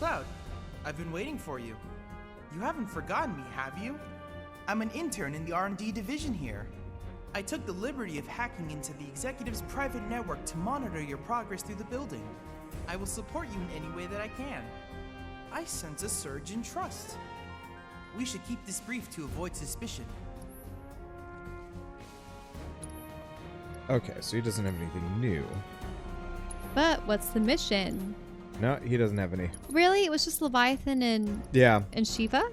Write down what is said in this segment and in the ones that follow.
Cloud, I've been waiting for you. You haven't forgotten me, have you? I'm an intern in the R&D division here. I took the liberty of hacking into the executive's private network to monitor your progress through the building. I will support you in any way that I can. I sense a surge in trust. We should keep this brief to avoid suspicion. Okay, so he doesn't have anything new. But what's the mission? No, he doesn't have any. Really? It was just Leviathan and Shiva?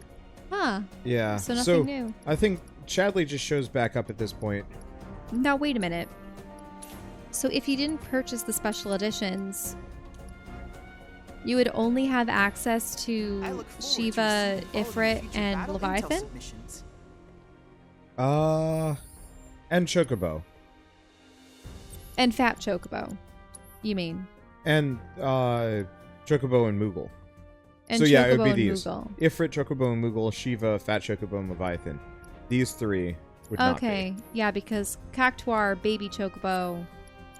Huh. Yeah. So nothing new. I think Chadley just shows back up at this point. Now wait a minute. So if you didn't purchase the special editions, you would only have access to Shiva, Ifrit, and Leviathan? And Chocobo. And Fat Chocobo, you mean? And Chocobo and Moogle. And so Chocobo yeah, it would be and these. Moogle. Ifrit, Chocobo, and Moogle, Shiva, Fat Chocobo, and Leviathan. These three would not be. Okay, yeah, because Cactuar, Baby Chocobo,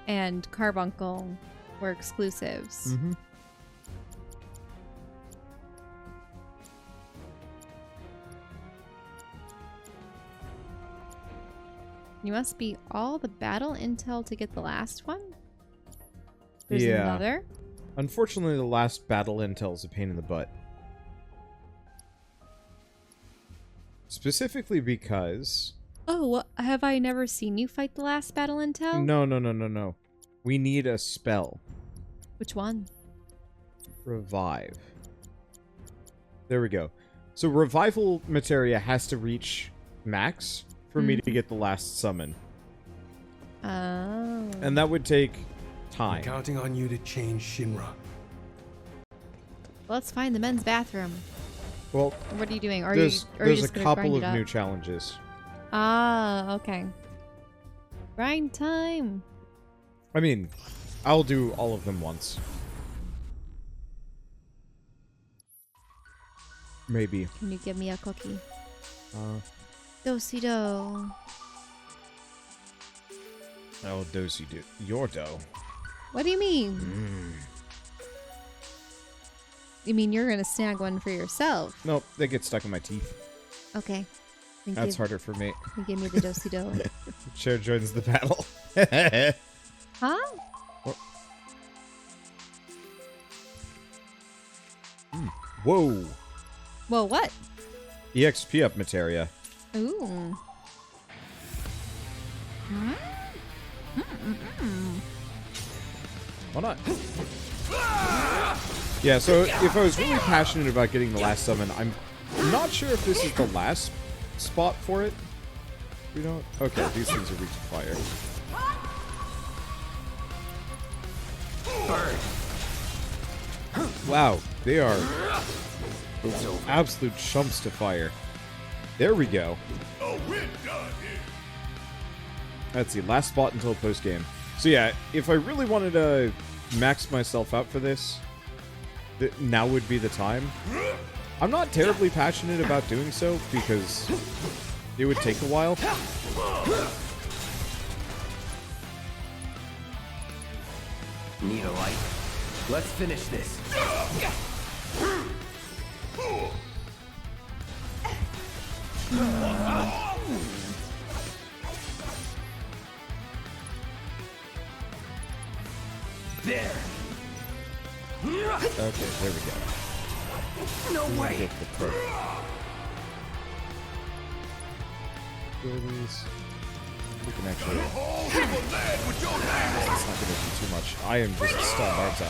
and Carbuncle were exclusives. Mm-hmm. You must be all the battle intel to get the last one? There's Yeah. another? Unfortunately, the last battle intel is a pain in the butt. Specifically because... Oh, have I never seen you fight the last battle intel? No. We need a spell. Which one? Revive. There we go. So revival materia has to reach max for me to get the last summon. Oh. And that would take time. I'm counting on you to change Shinra. Let's find the men's bathroom. Well, What are you doing? there's a just gonna couple grind of it up? new challenges. Ah, okay. Grind time. I mean, I'll do all of them once. Maybe. Can you give me a cookie? Do-si-do. Oh, dozy do. Your dough. What do you mean? You mean you're gonna snag one for yourself? Nope, they get stuck in my teeth. Okay. That's harder for me. You give me the do-si-do. Cher joins the battle. Huh? Whoa. Whoa, what? EXP up materia. Ooh. Why not? Yeah, so if I was really passionate about getting the last summon, I'm not sure if this is the last spot for it. We don't... Okay, these things are weak to fire. Wow, they are absolute chumps to fire. There we go. Let's see, last spot until post-game. So yeah, if I really wanted to max myself out for this, now would be the time. I'm not terribly passionate about doing so, because it would take a while. Need a light? Let's finish this. There. Okay, there we go. No way. Get the perk. Abilities. We can actually... That's not going to do too much. I am just stunned, aren't I?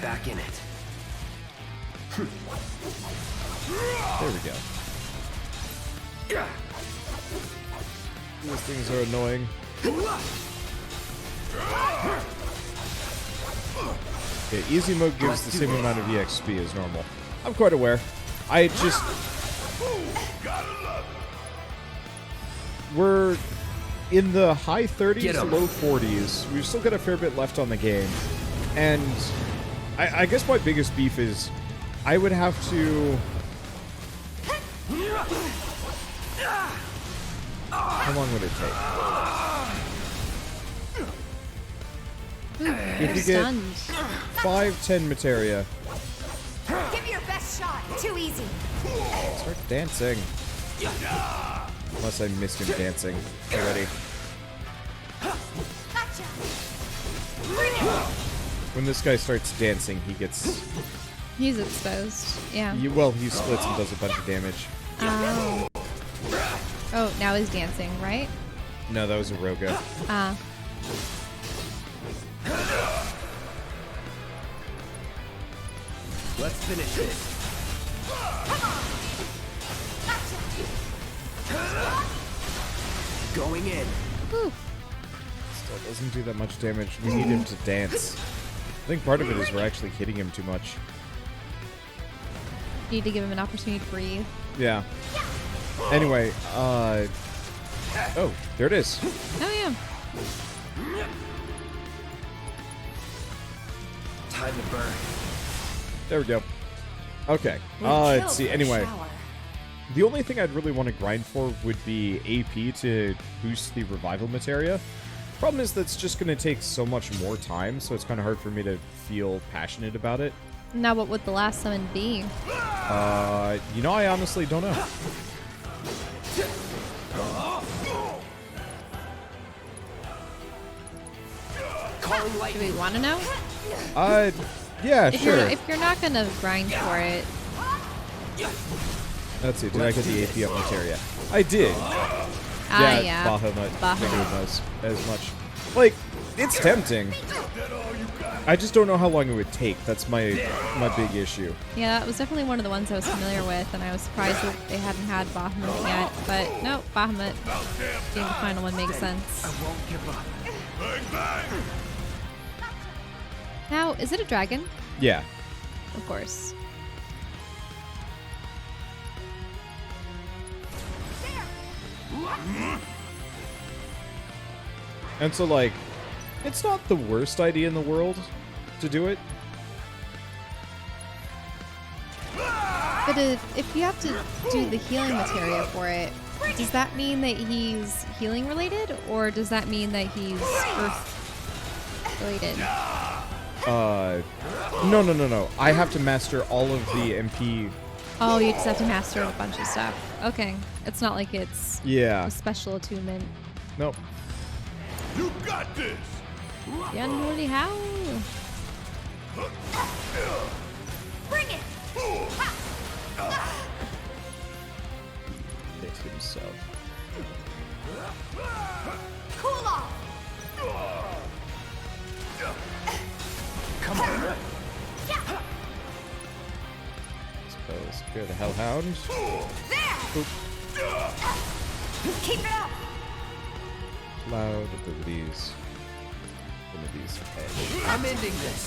Back in it. There we go. These things are annoying. Yeah, easy mode gives the same amount of EXP as normal. I'm quite aware. I just... We're in the high 30s to low 40s. We've still got a fair bit left on the game. And I guess my biggest beef is I would have to... How long would it take? If you get 5-10 materia, Last shot. Too easy. Start dancing. Unless I missed him dancing already. Gotcha. Bring it. When this guy starts dancing, he gets... He's exposed. Yeah. Well, he splits and does a bunch of damage. Oh. Oh, now he's dancing, right? No, that was a Roga. Ah. Let's finish this. Going in. Whew. Still doesn't do that much damage. We need him to dance. I think part of it is we're actually hitting him too much. Need to give him an opportunity to breathe. Yeah. Anyway, oh, there it is. Oh, yeah. Time to burn. There we go. Okay. Let's see. Anyway, the only thing I'd really want to grind for would be AP to boost the revival materia. Problem is that's just going to take so much more time, so it's kind of hard for me to feel passionate about it. Now, what would the last summon be? You know, I honestly don't know. Do we want to know? Yeah, If sure. if you're not gonna grind for it, Let's see. Did I get the AP up materia? I did. yeah. Bahamut. Bahamut. Figured as much. Like, it's tempting. I just don't know how long it would take. That's my big issue. Yeah, that was definitely one of the ones I was familiar with, and I was surprised that they hadn't had Bahamut yet. But no, Bahamut being the final one makes sense. I won't give up. Now, is it a dragon? Yeah. Of course. And so, like, it's not the worst idea in the world to do it. But if you have to do the healing materia for it, does that mean that he's healing related, or does that mean that he's earth related? No. I have to master all of the MP. Oh, you just have to master a bunch of stuff. Okay. It's not like it's Yeah. a special attunement. Nope. You got this. Yeah, holy how? Bring it. Hit himself. Cool off. Come on. Let's scare the hellhound. There. Keep it up. Loud abilities. Abilities edge. I'm ending this.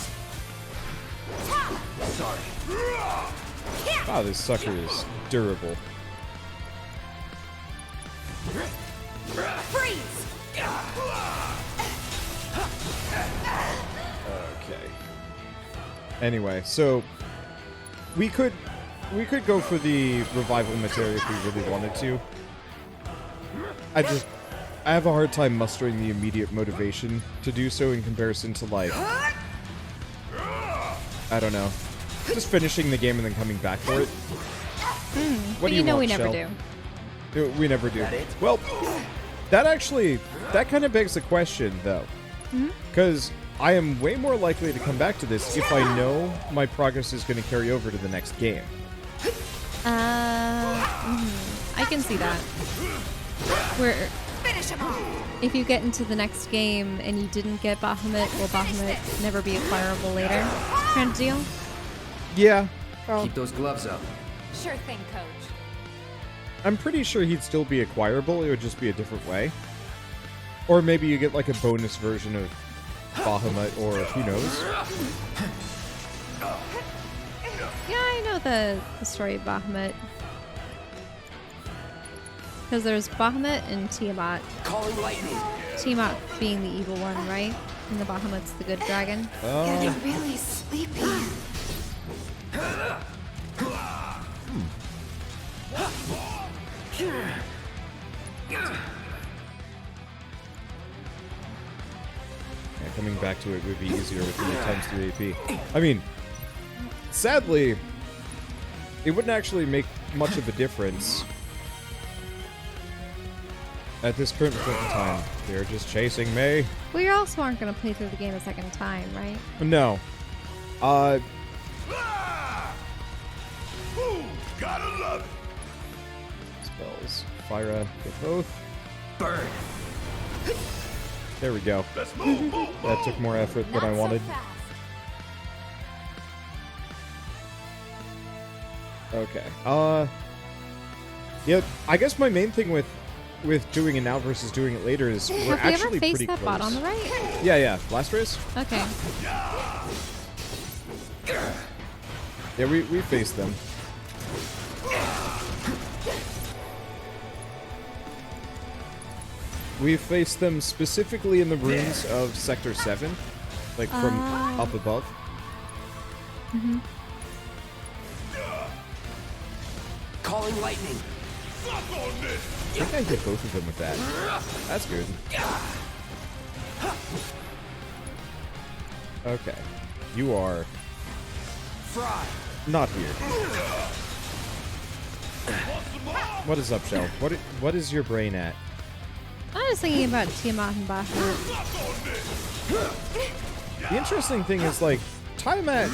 Sorry. Wow, this sucker is durable. Freeze. Okay. Anyway, so we could go for the revival materia if we really wanted to. I have a hard time mustering the immediate motivation to do so in comparison to, like, I don't know, just finishing the game and then coming back for it. What But do you know want, we never Shell? do. We never do. That it? Well, that kind of begs the question, though. Because I am way more likely to come back to this if I know my progress is going to carry over to the next game. I can see that. Where Finish him off. if you get into the next game and you didn't get Bahamut, will Bahamut never be acquirable later? Kind of deal? Yeah. Well, Keep those gloves up. Sure thing, coach. I'm pretty sure he'd still be acquirable. It would just be a different way. Or maybe you get like a bonus version of Bahamut, or who knows. Yeah, I know the story of Bahamut. Because there's Bahamut and Tiamat. Calling lightning. Tiamat being the evil one, right? And the Bahamut's the good dragon. Getting really sleepy. Yeah, coming back to it would be easier with 3 times 3 AP. I mean, sadly, it wouldn't actually make much of a difference at this current point in time. They're just chasing me. Well, you also aren't going to play through the game a second time, right? No. Ooh, gotta love it. Spells. Fyra, get both. Burn. There we go. Let's move. That took more effort than I wanted. Okay. Yeah, I guess my main thing with doing it now versus doing it later is we're Have you ever actually faced pretty that close. bot on the right? Yeah. Blast race? Okay. Yeah, we faced them. We faced them specifically in the ruins of Sector 7, like from up above. Calling lightning. Suck on this. I think I hit both of them with that. That's good. Okay. You are Fry. not here. What is up, Shell? What is your brain at? I was thinking about Tiamat and Bahamut. The interesting thing is, like, Tiamat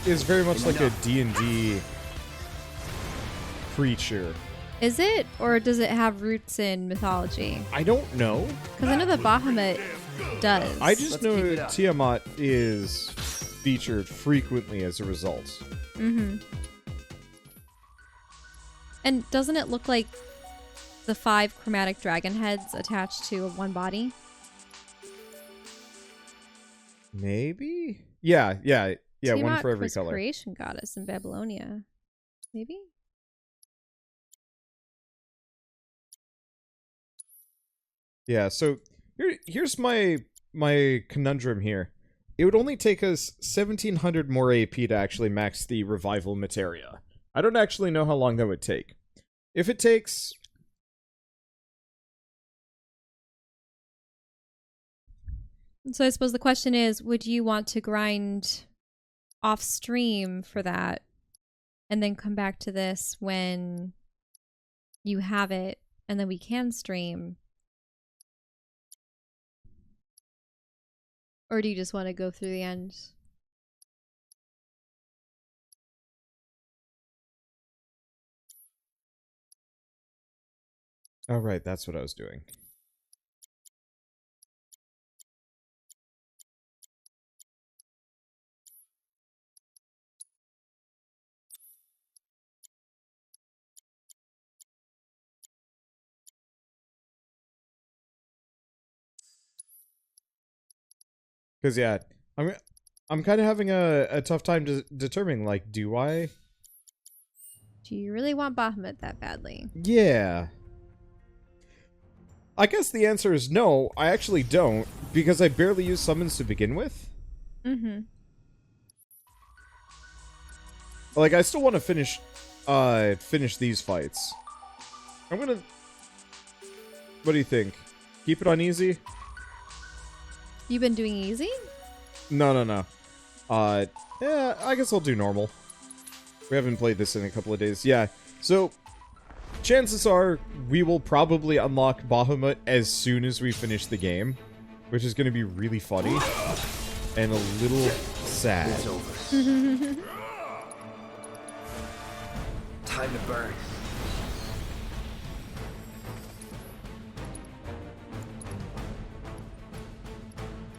is very much like a D&D creature. Is it? Or does it have roots in mythology? I don't know. Because I know that Bahamut does. I just Let's know keep it that up. Tiamat is featured frequently as a result. Mm-hmm. And doesn't it look like the 5 chromatic dragon heads attached to one body? Maybe? Yeah, one Tiamat for every was color. creation goddess in Babylonia. Maybe? Yeah, so here's my conundrum here. It would only take us 1700 more AP to actually max the revival materia. I don't actually know how long that would take. If it takes... So I suppose the question is, would you want to grind off stream for that and then come back to this when you have it and then we can stream? Or do you just want to go through the end? Oh, right, that's what I was doing. Because, yeah, I'm kind of having a tough time determining, like, do I? Do you really want Bahamut that badly? Yeah. I guess the answer is no, I actually don't, because I barely use summons to begin with. Mm-hmm. Like, I still want to finish these fights. I'm gonna... What do you think? Keep it on easy? You've been doing easy? No. Yeah, I guess I'll do normal. We haven't played this in a couple of days. Yeah, so... chances are, we will probably unlock Bahamut as soon as we finish the game. Which is going to be really funny. And a little sad. It's over. Time to burn.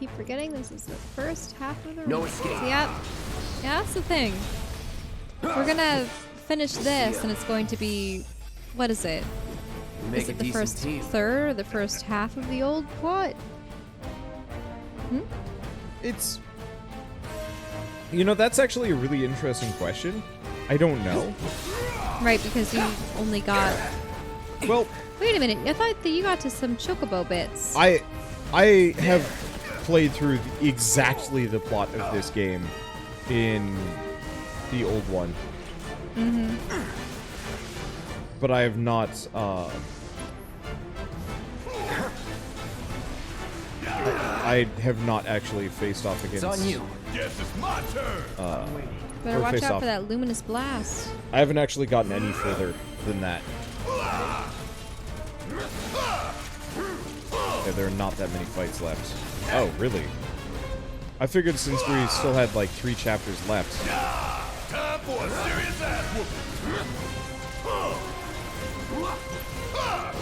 Keep forgetting this is the first half of the No remake. escape. Yep. Yeah, that's the thing. We're gonna finish this, and it's going to be... What is it? We make Is a it the decent first team. third or the first half of the old plot? It's... You know, that's actually a really interesting question. I don't know. Right, because you only got... Well, Wait a minute, I thought that you got to some chocobo bits. I have played through exactly the plot of this game in the old one. Mm-hmm. But I have not, I have not actually faced off It's against on you. Guess it's my turn. Better Or watch face out off. for that luminous blast. I haven't actually gotten any further than that. Yeah, there are not that many fights left. Oh, really? I figured since we still had like 3 chapters left. Time for a serious ass whooping.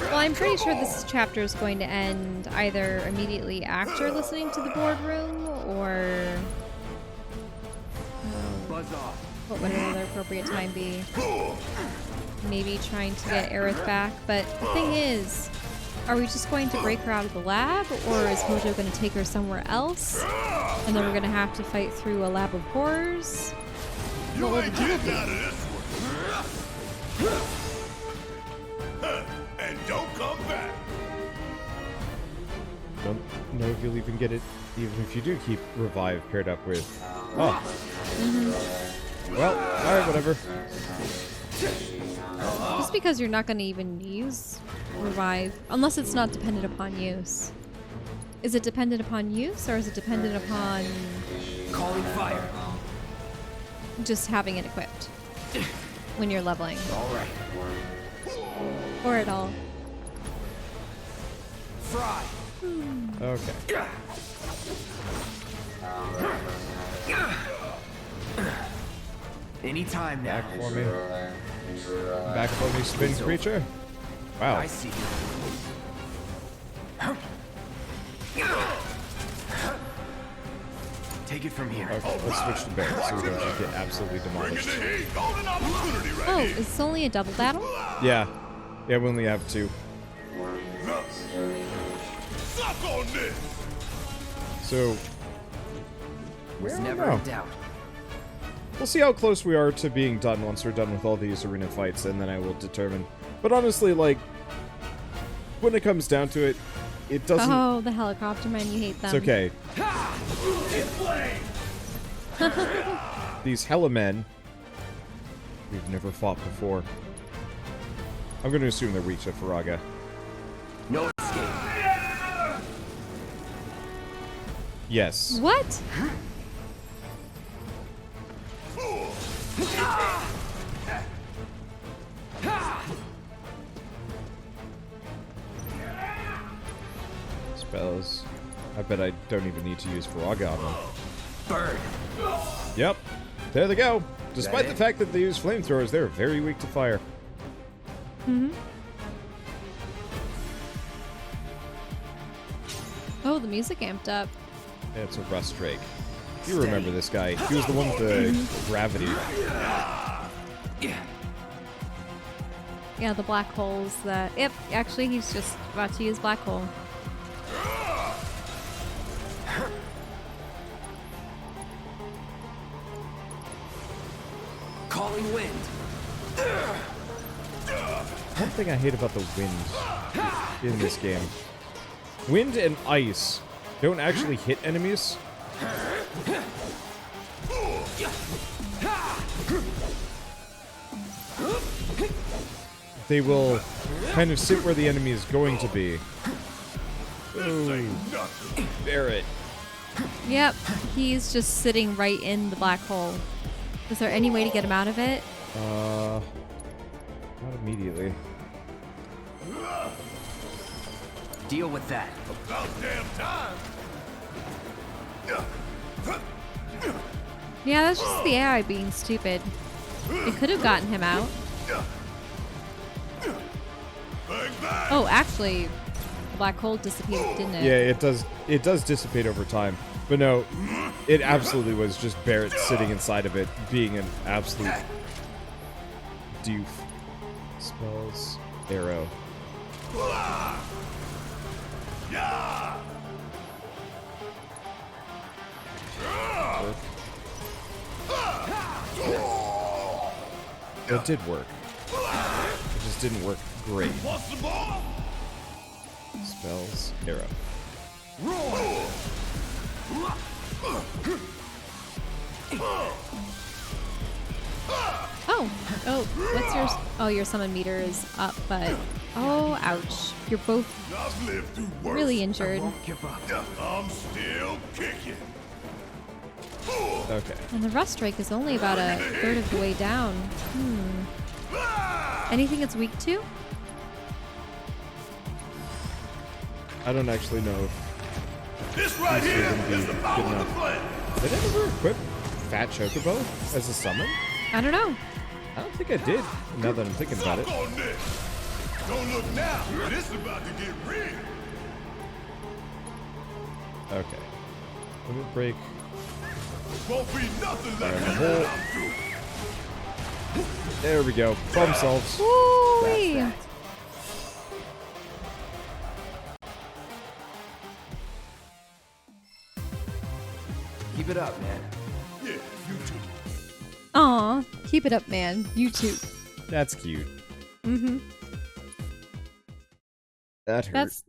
Well, I'm pretty sure this chapter is going to end either immediately after listening to the boardroom or... Buzz off. what would another appropriate time be? Maybe trying to get Aerith back. But the thing is, are we just going to break her out of the lab, or is Hojo going to take her somewhere else? And then we're going to have to fight through a lab of horrors? What will the Ain't deal getting be? out of this one. And don't come back. Don't know if you'll even get it, even if you do keep Revive paired up with... Oh. Well, alright, whatever. Just because you're not going to even use Revive, unless it's not dependent upon use. Is it dependent upon use, or is it dependent upon Calling fire. just having it equipped when you're leveling? All right. Or at all? Fry. Okay. Anytime now. Back for me. Back for me, spin creature. Wow. I see you. Take it from here. Okay, let's switch to Bear so we don't just get absolutely Bringing demolished. the heat. Golden opportunity right Oh, here. it's only a double battle? Yeah. Yeah, we only have 2. Suck on this. So, Was I don't never know. in doubt. We'll see how close we are to being done once we're done with all these arena fights, and then I will determine. But honestly, like, when it comes down to it, it doesn't... Oh, the helicopter men, you hate them. It's okay. These hella men we've never fought before. I'm going to assume they're weak to Faraga. No escape. Yes. What? Spells. I bet I don't even need to use Faraga on them. Burn. Yep. There they go. Despite the it? fact that they use flamethrowers, they're very weak to fire. Oh, the music amped up. Yeah, it's a Rust Drake. You remember this guy. He was the one with the gravity. Yeah, the black holes that... Yep, actually, he's just about to use black hole. Calling wind. One thing I hate about the wind in this game. Wind and ice don't actually hit enemies. They will kind of sit where the enemy is going to be. Ooh, Barrett. Yep, he's just sitting right in the black hole. Is there any way to get him out of it? Not immediately. Deal with that. About damn time. Yeah, that's just the AI being stupid. It could have gotten him out. Bang, bang. Oh, actually, the black hole dissipated, didn't it? Yeah, it does. It does dissipate over time. But no, it absolutely was just Barrett sitting inside of it, being an absolute doof. Spells, arrow. Yeah. It did work. It just didn't work great. Want some more? Spells, arrow. Oh, what's your... Oh, your summon meter is up, but... Oh, ouch. You're both I've lived through worse. really injured. Won't give up. I'm still kicking. Okay. And the rust strike is only about a third of the way down. Anything it's weak to? I don't actually know if This right these here are gonna be is the good power of the enough. plan. Did I ever equip Fat Chocobo as a summon? I don't know. I don't think I did, now that I'm thinking about it. Suck on this. Don't look now, but it's about to get real. Okay. Limit break. Won't be nothing left Fire in the behind. hole. There we go. Problem solved. Woo-wee. Keep it up, man. Yeah, you too. Aw, keep it up, man. You too. That's cute. Mm-hmm. That hurt.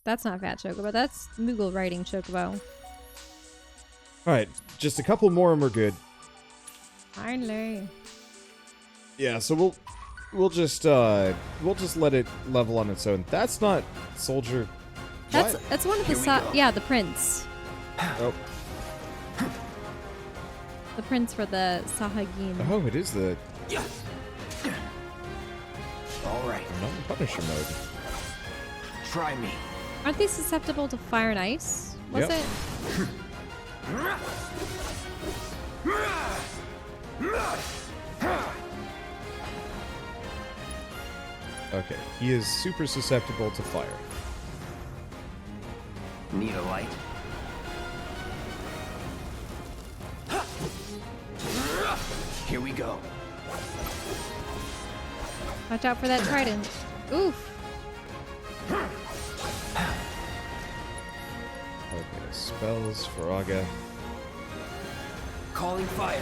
That's not Fat Chocobo. That's Moogle riding Chocobo. Alright, just a couple more and we're good. Finally. Yeah, so we'll just let it level on its own. That's not Soldier. That's What? that's one of the Here we go. the prince. Oh. The prince for the Sahagin. Oh, it is the All right, non-Punisher mode. try me. Aren't they susceptible to fire and ice? Was Yep. it? Okay, he is super susceptible to fire. Need a light? Here we go. Watch out for that trident. Oof. Okay, spells for Aga. Calling fire.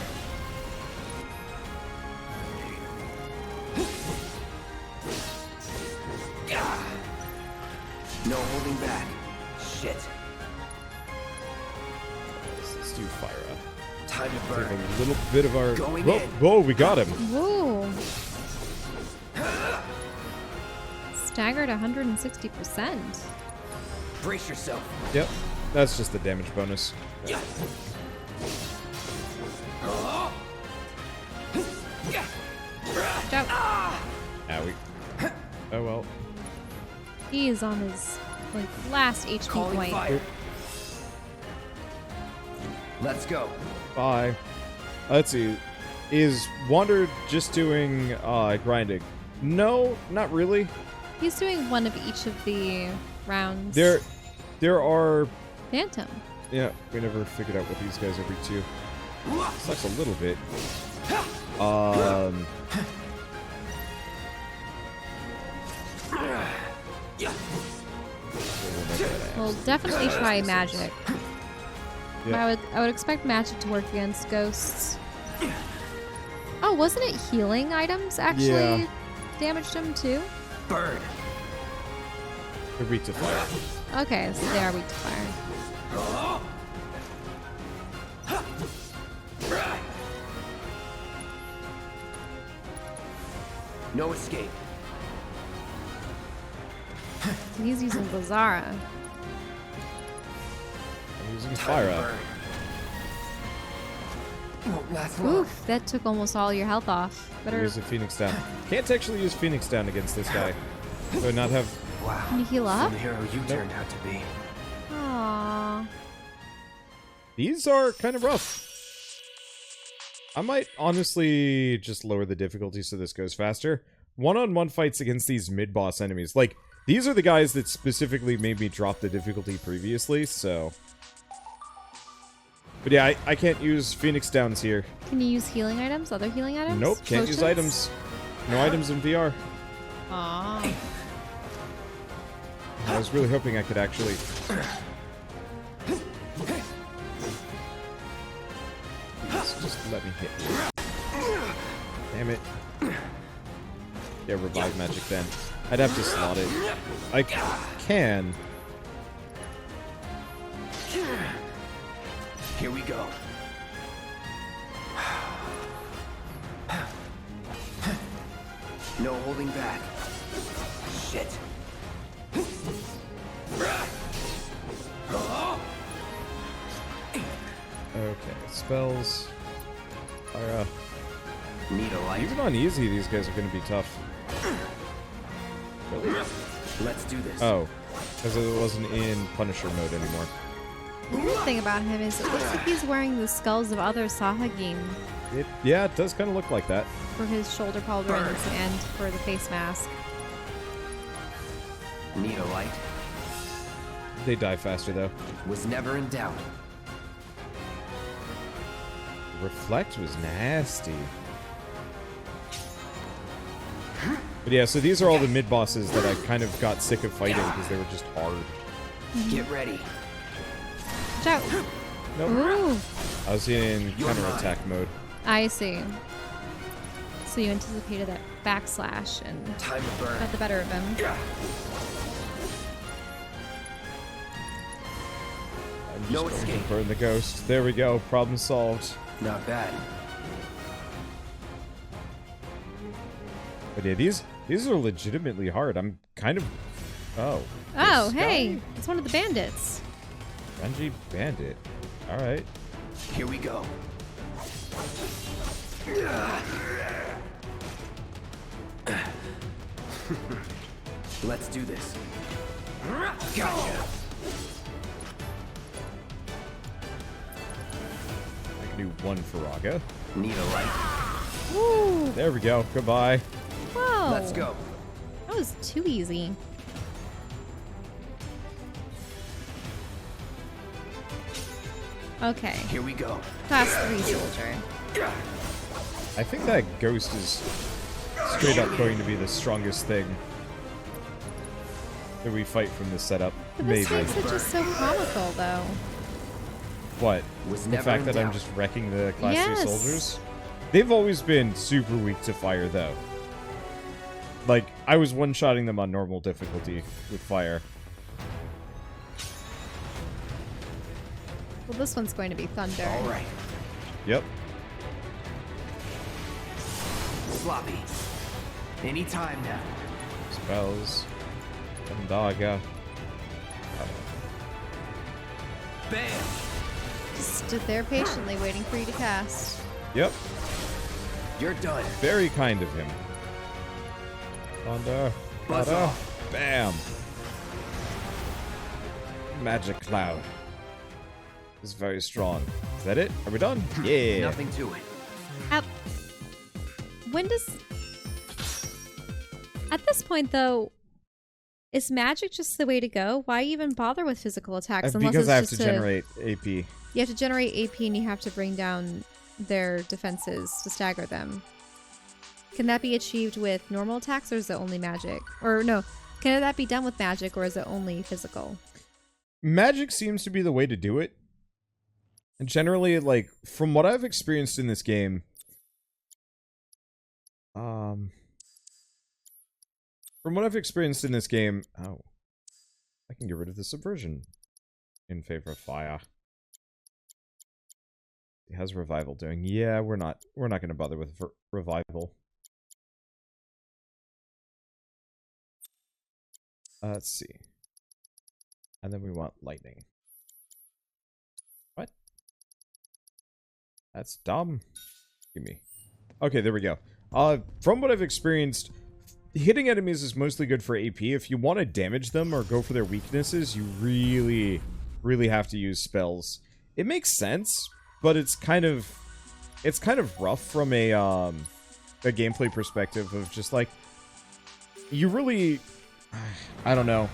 No holding back. Shit. Let's do fire up. Time to Take burn. a little bit of our. Going Whoa, in. whoa, we got him. Whoa. Staggered 160%. Brace yourself. Yep, that's just the damage bonus. Yeah. Watch out. Owie. Oh well. He is on his last HP Calling point. fire. Let's go. Bye. Let's see. Is Wander just doing grinding? No, not really. He's doing one of each of the rounds. There are. Phantom. Yeah, we never figured out what these guys are weak to. Sucks a little bit. We'll definitely try magic. Yeah. I would expect magic to work against ghosts. Oh, wasn't it healing items actually Yeah. damaged him too? Burn. They're weak to fire. Okay, so they are weak to fire. No escape. So he's using Blazara. I'm using Time fire to up. burn. Won't last long. Oof, that took almost all your health off. Better. Use a Phoenix down. Can't actually use Phoenix down against this guy. So not have. Wow. Can you heal What up? the hero you turned out to be. Aww. These are kind of rough. I might honestly just lower the difficulty so this goes faster. One-on-one fights against these mid-boss enemies. Like, these are the guys that specifically made me drop the difficulty previously, so... But yeah, I can't use Phoenix Downs here. Can you use healing items? Other healing items? Nope, can't use Potions? items. No items in VR. Aww. I was really hoping I could actually... Just let me hit you. Damn it. Yeah, revive magic then. I'd have to slot it. I can. Here we go. No holding back. Shit. Okay, spells are Need a light? even on easy. These guys are going to be tough. Really? Let's do this. Oh, because it wasn't in Punisher mode anymore. The weird thing about him is it looks like he's wearing the skulls of other Sahagin Yeah, it does kind of look like that. for his shoulder pauldrons and for the face mask. Need a light? They die faster though. Was never in doubt. Reflect was nasty. But yeah, so these are all the mid bosses that I kind of got sick of fighting because they were just hard. Get ready. Watch out! Nope. Ooh, I was in counterattack mode. I see. So you anticipated that backslash and Time to burn. got the better of him. I'm just No going to escape. burn the ghost. There we go. Problem solved. Not bad. But yeah, these are legitimately hard. I'm kind of... Oh. Oh, this hey! guy? It's one of the bandits. Renji Bandit. Alright. Here we go. Let's do this. Gotcha. I can do one Faraga. Need a light? Woo! There we go. Goodbye. Whoa! Let's go. That was too easy. Okay, Here we go. class 3 soldier. I think that ghost is straight up going to be the strongest thing that we fight from this setup. But Maybe. this makes it just so comical, though. What? Was The never fact in that I'm doubt. just wrecking the class 3 Yes. soldiers? They've always been super weak to fire, though. Like, I was one-shotting them on normal difficulty with fire. Well, this one's going to be thunder. All right. Yep. Sloppy. Anytime now. Spells. Daga. Bam. Just stood there patiently waiting for you to cast. Yep. You're done. Very kind of him. Thunder. Buzz Thunder. off. Bam. Magic cloud. Is very strong. Is that it? Are we done? Yeah. Nothing to it. When does... At this point, though, is magic just the way to go? Why even bother with physical attacks? Unless Because it's I have just to generate AP. You have to generate AP and you have to bring down their defenses to stagger them. Can that be achieved with normal attacks, or is it only magic? Or no, can that be done with magic, or is it only physical? Magic seems to be the way to do it. And generally, like, from what I've experienced in this game, oh, I can get rid of the subversion in favor of fire. How's revival doing? Yeah, we're not going to bother with revival. Let's see. And then we want lightning. What? That's dumb. Give me. Okay, there we go. From what I've experienced, hitting enemies is mostly good for AP. If you want to damage them or go for their weaknesses, you really, really have to use spells. It makes sense, but it's kind of rough from a gameplay perspective of just like, you really, I don't know.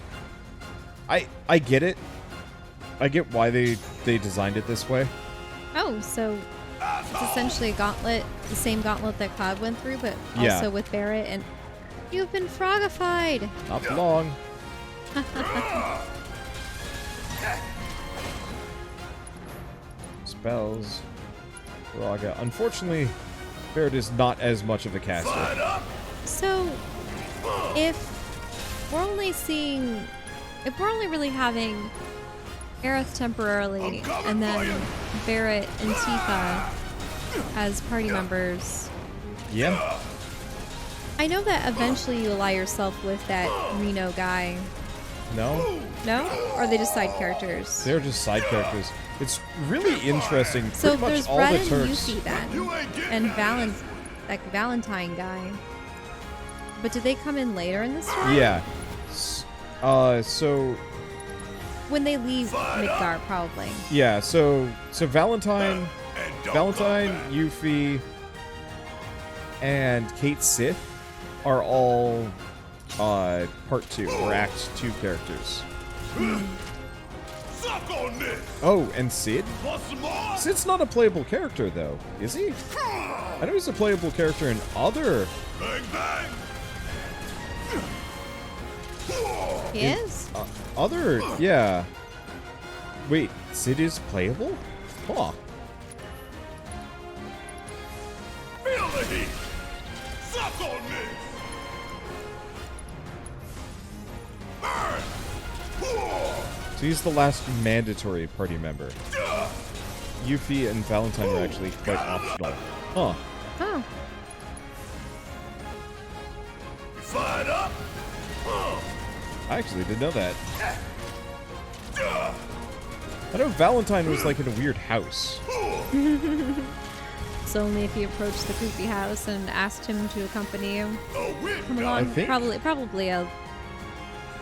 I get it. I get why they designed it this way. Oh, so it's essentially a gauntlet, the same gauntlet that Cloud went through, but Yeah. also with Barret, and you've been frogified! Not for long. Spells. Raga. Unfortunately, Barret is not as much of a caster. So, if we're only really having Aerith temporarily, and then Barret and Tifa as party members, Yeah. I know that eventually you ally yourself with that Reno guy. No? No? Or are they just side characters? They're just side characters. It's really interesting. So Pretty much there's all Red the and Turks. Yuffie then, You ain't getting and that. Valentine guy. But did they come in later in the story? Yeah. So When they leave Midgar, probably. yeah, so Valentine, And don't look back. Yuffie, and Kate Sith are all part 2 or act 2 characters. Suck on this. Oh, and Sid? Want some more? Sid's not a playable character though, is he? I know he's a playable character in other. Bang bang. He is? Other, yeah. Wait, Sid is playable? Huh. Feel the heat. Suck on this. Burn. So he's the last mandatory party member. Yuffie and Valentine are actually quite optional. Huh. Oh. You fired up? I actually didn't know that. I know Valentine was like in a weird house. So only if you approached the creepy house and asked him to accompany you. A win. Come I along. think- Probably a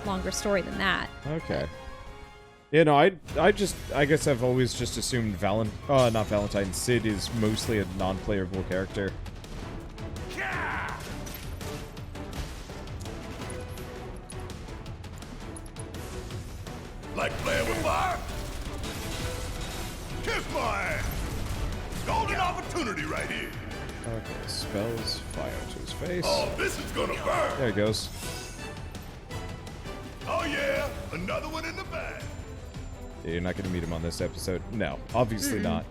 longer story than that. Okay. Yeah, no, I guess I've always just assumed not Valentine, Sid is mostly a non-playable character. Like playing with fire? Kiss my ass. Golden opportunity right here. Okay, spells, fire to his face. Oh, this is gonna burn. There it goes. Oh yeah, another one in the bag. Yeah, you're not going to meet him on this episode. No, obviously not.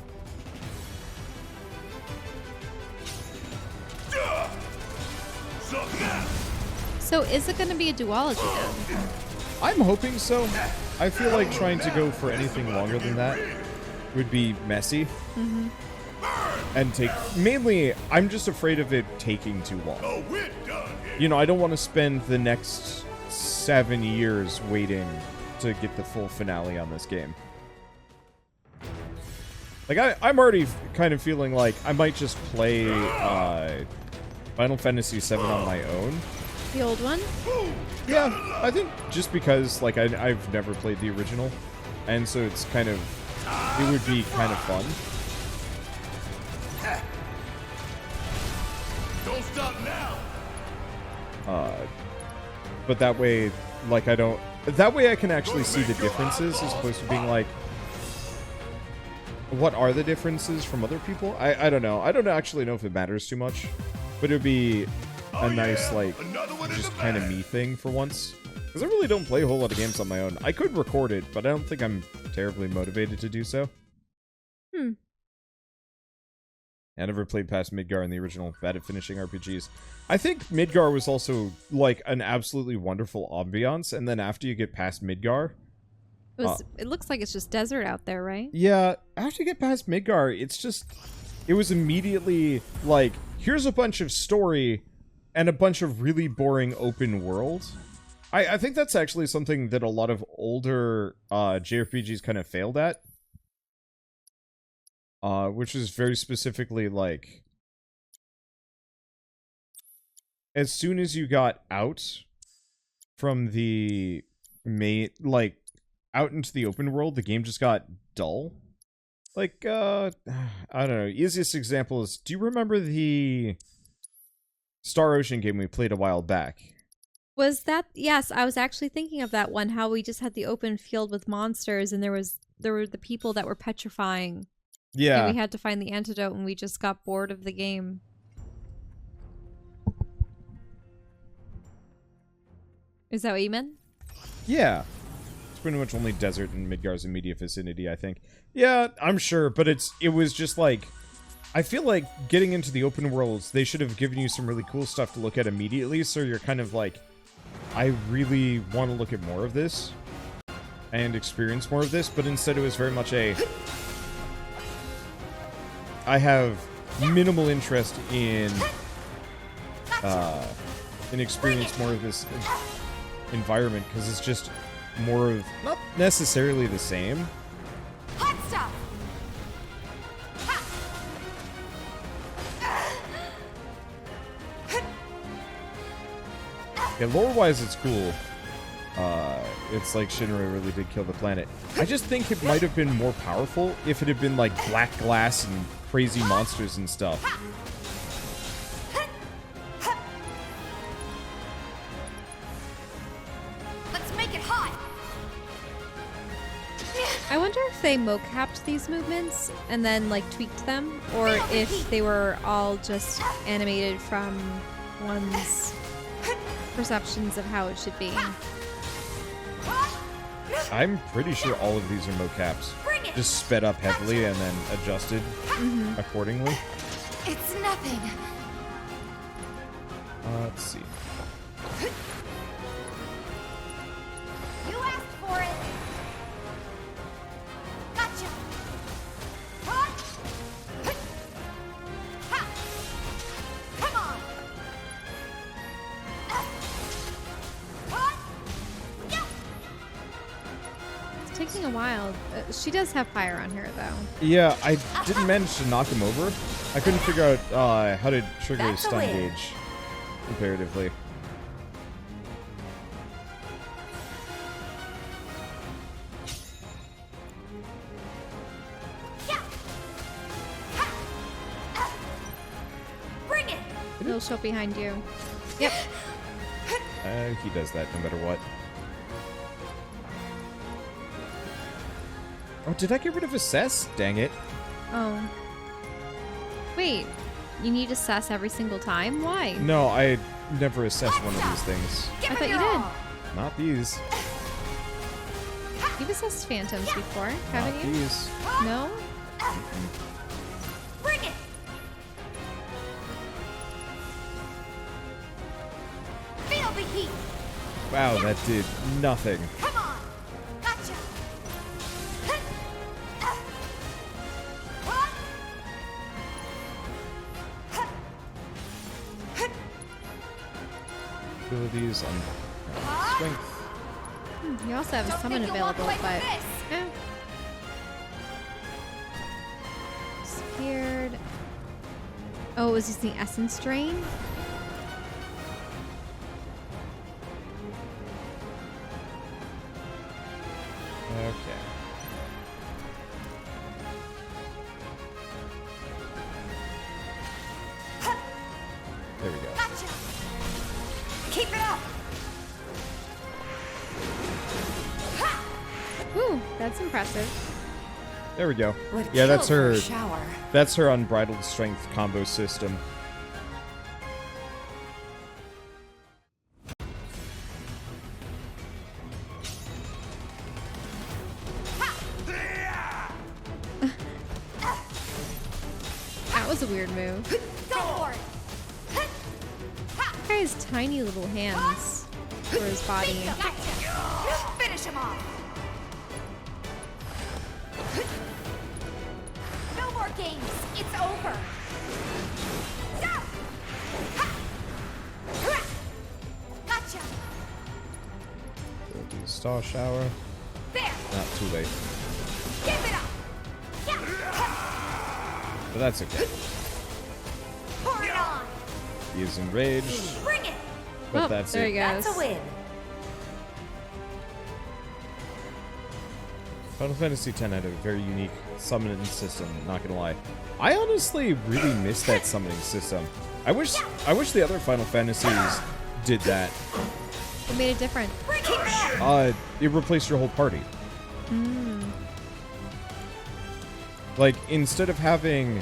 Suck now. So is it going to be a duology then? I'm hoping so. I feel like trying to go for anything longer than that would be messy. And mainly, I'm just afraid of it taking too long. Oh, we're done here. You know, I don't want to spend the next 7 years waiting to get the full finale on this game. Like, I'm already kind of feeling like I might just play Final Fantasy VII on my own. The old one? Yeah, I think just because, like, I've never played the original, and so it's kind of, it would be kind of fun. Don't stop now. But that way, like, that way I can actually see the differences as opposed to being like, what are the differences from other people? I don't know. I don't actually know if it matters too much, but it would be a nice, like, just kind of me thing for once. Because I really don't play a whole lot of games on my own. I could record it, but I don't think I'm terribly motivated to do so. I never played past Midgar in the original, bad at finishing RPGs. I think Midgar was also, like, an absolutely wonderful ambiance, and then after you get past Midgar... It looks like it's just desert out there, right? Yeah, after you get past Midgar, it's just... It was immediately, like, here's a bunch of story and a bunch of really boring open world. I think that's actually something that a lot of older JRPGs kind of failed at. Which is very specifically, like... As soon as you got out from the main... Like, out into the open world, the game just got dull. Like, I don't know. Easiest example is, do you remember the Star Ocean game we played a while back? Was that... Yes, I was actually thinking of that one, how we just had the open field with monsters, and there were the people that were petrifying. Yeah. And we had to find the antidote, and we just got bored of the game. Is that what you meant? Yeah. It's pretty much only desert in Midgar's immediate vicinity, I think. Yeah, I'm sure, but it was just like... I feel like getting into the open worlds, they should have given you some really cool stuff to look at immediately, so you're kind of like, I really want to look at more of this and experience more of this, but instead it was very much a... I have minimal interest in experience more of this environment, because it's just more of, not necessarily the same, Hot stuff. Yeah, lore-wise, it's cool. It's like Shinra really did kill the planet. I just think it might have been more powerful if it had been like black glass and crazy monsters and stuff. Let's make it hot. I wonder if they mocapped these movements and then like tweaked them, or if they were all just animated from one's perceptions of how it should be. I'm pretty sure all of these are mocaps. Just sped up heavily and then adjusted accordingly. It's nothing. Let's see. You asked for it. Gotcha. Ha! Come on. It's taking a while. She does have fire on her though. Yeah, I didn't manage to knock him over. I couldn't figure out how to trigger his That's a stun win. gauge comparatively. Bring it. He'll show up behind you. Yep. He does that no matter what. Oh, did I get rid of assess? Dang it. Oh. Wait. You need assess every single time? Why? No, I never assessed one of these things. Give I it thought you your did. all. Not these. You've assessed phantoms before, Not haven't you? these. No? Bring it. Feel the heat. Wow, that did nothing. Come on. Gotcha. Abilities on strength. You also have a Don't summon think you'll walk available, away but... with this. Eh. Disappeared. Oh, it was using essence drain? Okay. There we go. Gotcha. Keep it up. Ooh, that's impressive. There we go. Would Yeah, kill that's for a her. shower. That's her unbridled strength combo system. That was a weird move. Go for it. That guy has tiny little hands for his body. Gotcha. Finish him off. No more games. It's over. Stop. Gotcha. Ability star shower. There. Not too late. Give it up. Yeah. But that's okay. Pour it on. He is enraged, Bring it. but Oh, that's there it. he goes. That's a win. Final Fantasy X had a very unique summoning system, not gonna lie. I honestly really miss that summoning system. I wish the other Final Fantasies did that. It made it different. Keep it up. It replaced your whole party. Like, instead of having,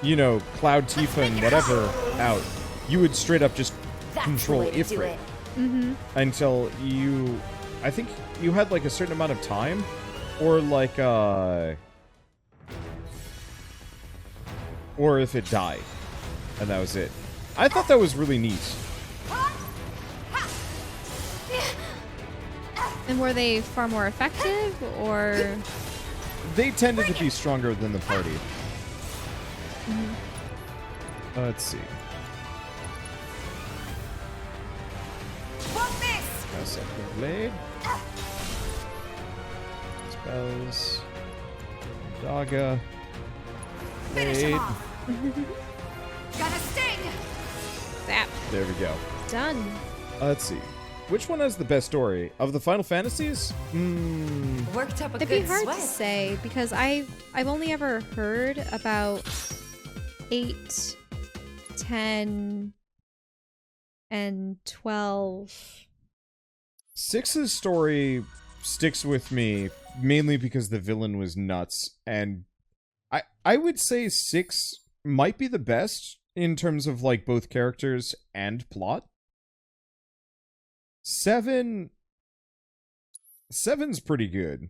you know, Cloud, Tifa, and whatever out, you would straight up just That's control the way to do Ifrit it. until you, I think you had like a certain amount of time, or like, or if it died, and that was it. I thought that was really neat. And were they far more effective, or... They tended to be stronger than the party. Let's see. Want this? A second blade. Spells. Daga. Finish him Blade. off. Gonna sting. Zap. There we go. Done. Let's see. Which one has the best story? Of the Final Fantasies? Worked up a It'd be good hard sweat. to say because I've only ever heard about 8, 10, and 12. 6's story sticks with me mainly because the villain was nuts, and I would say 6 might be the best in terms of like both characters and plot. 7's pretty good.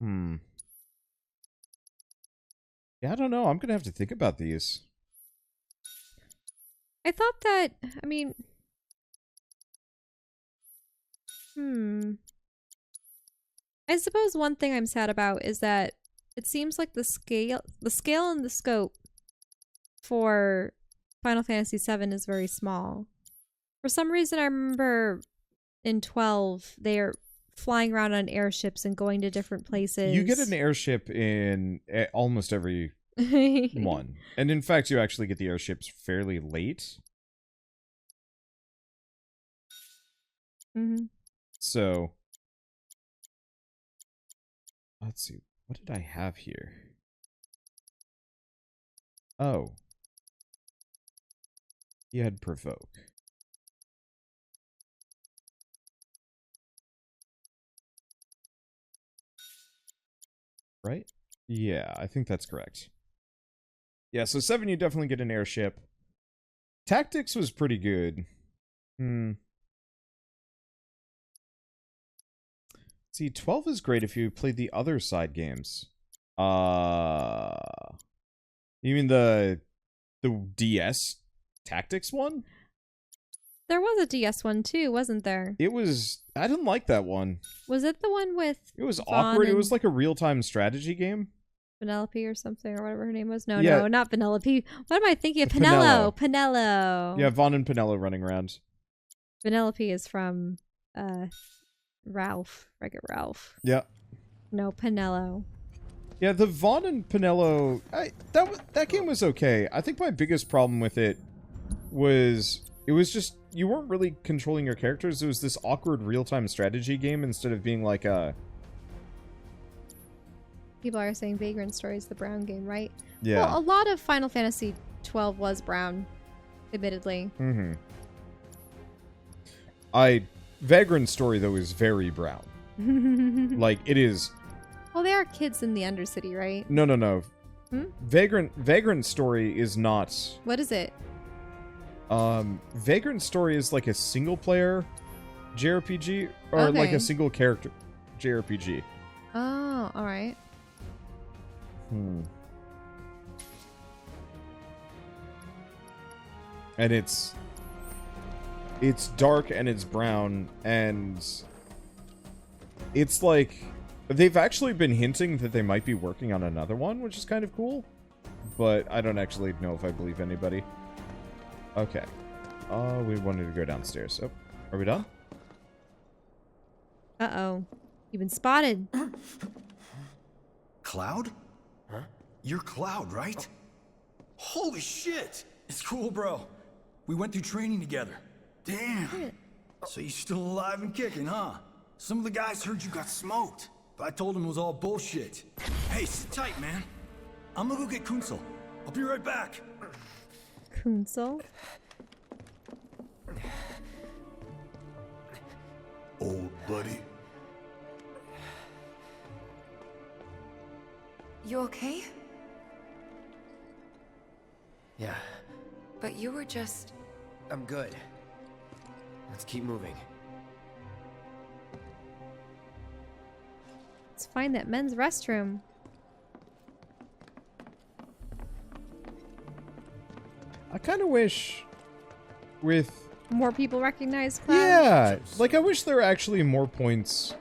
Yeah, I don't know. I'm gonna have to think about these. I thought that, I mean, I suppose one thing I'm sad about is that it seems like the scale and the scope for Final Fantasy VII is very small. For some reason, I remember in 12, they're flying around on airships and going to different places. You get an airship in almost every one. And in fact, you actually get the airships fairly late. So, let's see. What did I have here? Oh. He had provoke. Right? Yeah, I think that's correct. Yeah, so 7 you definitely get an airship. Tactics was pretty good. See, 12 is great if you played the other side games. You mean the DS Tactics one? There was a DS one too, wasn't there? It was... I didn't like that one. Was it the one with It was Vaughn awkward. It and was like a real-time strategy game. Penelope or something, or whatever her name was? No, Yeah. no, not Penelope. What am I thinking of? Penelo. Penelo. Yeah, Vaughn and Penelo running around. Penelope is from Ralph. Wreck-It Ralph. Yeah. No, Penelo. Yeah, the Vaughn and Penelo... that game was okay. I think my biggest problem with it was... It was just... You weren't really controlling your characters. It was this awkward real-time strategy game instead of being like a... People are saying Vagrant Story is the Brown game, right? Yeah. Well, a lot of Final Fantasy 12 was brown, admittedly. Vagrant Story, though, is very brown. Like, it is... Well, they are kids in the Undercity, right? No. Vagrant Story is not... What is it? Vagrant Story is like a single-player JRPG, or like Okay. a single-character JRPG. Oh, alright. And it's dark and it's brown, and it's like they've actually been hinting that they might be working on another one, which is kind of cool, but I don't actually know if I believe anybody. Okay. We wanted to go downstairs. Oh, are we done? Uh-oh. You've been spotted. Cloud? Huh? You're Cloud, right? Holy shit! It's cool, bro. We went through training together. Damn. So you're still alive and kicking, huh? Some of the guys heard you got smoked, but I told them it was all bullshit. Hey, sit tight, man. I'm gonna go get Kunsel. I'll be right back. Kunsel? Old buddy. You okay? Yeah, But you were just... I'm good. Let's keep moving. Let's find that men's restroom. I kind of wish with... More people recognize Cloud. Yeah, like I wish there were actually more points.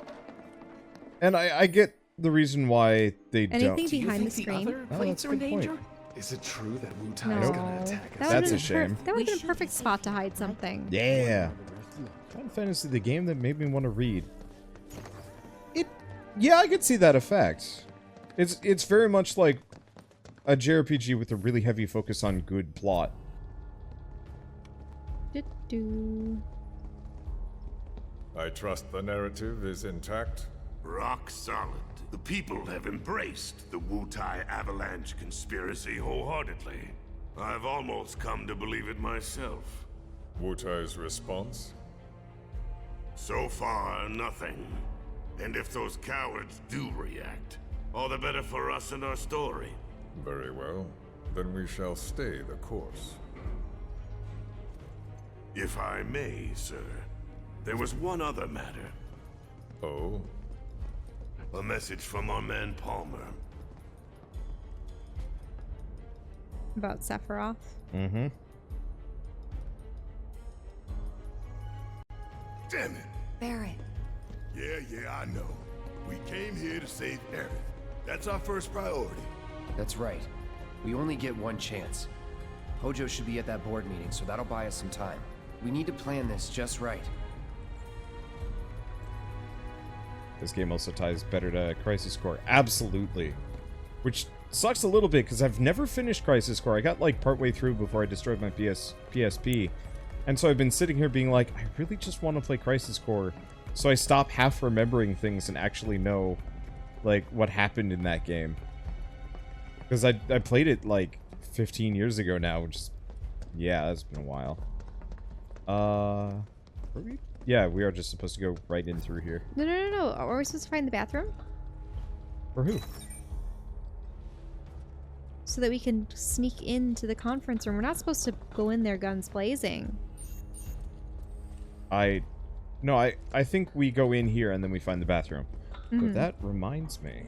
And I get the reason why they Anything don't. behind the screen? Oh, that's a good point. Is it true that Wu Tai No. is gonna attack us? That's a shame. That would have been a perfect spot to hide something. Yeah. Final Fantasy, the game that made me want to read. Yeah, I could see that effect. It's very much like a JRPG with a really heavy focus on good plot. Do-do. I trust the narrative is intact. Rock solid. The people have embraced the Wutai Avalanche conspiracy wholeheartedly. I've almost come to believe it myself. Wutai's response? So far, nothing. And if those cowards do react, all the better for us and our story. Very well. Then we shall stay the course. If I may, sir, there was one other matter. Oh? A message from our man Palmer. About Sephiroth. Mm-hmm. Damn it! Barret. Yeah, I know. We came here to save Aerith. That's our first priority. That's right. We only get one chance. Hojo should be at that board meeting, so that'll buy us some time. We need to plan this just right. This game also ties better to Crisis Core. Absolutely. Which sucks a little bit, because I've never finished Crisis Core. I got, like, partway through before I destroyed my PSP. And so I've been sitting here being like, I really just want to play Crisis Core. So I stop half remembering things and actually know, like, what happened in that game. Because I played it, like, 15 years ago now, which is... Yeah, that's been a while. Are we? Yeah, we are just supposed to go right in through here. No. Are we supposed to find the bathroom? For who? So that we can sneak into the conference room. We're not supposed to go in there guns blazing. No, I think we go in here and then we find the bathroom. But that reminds me.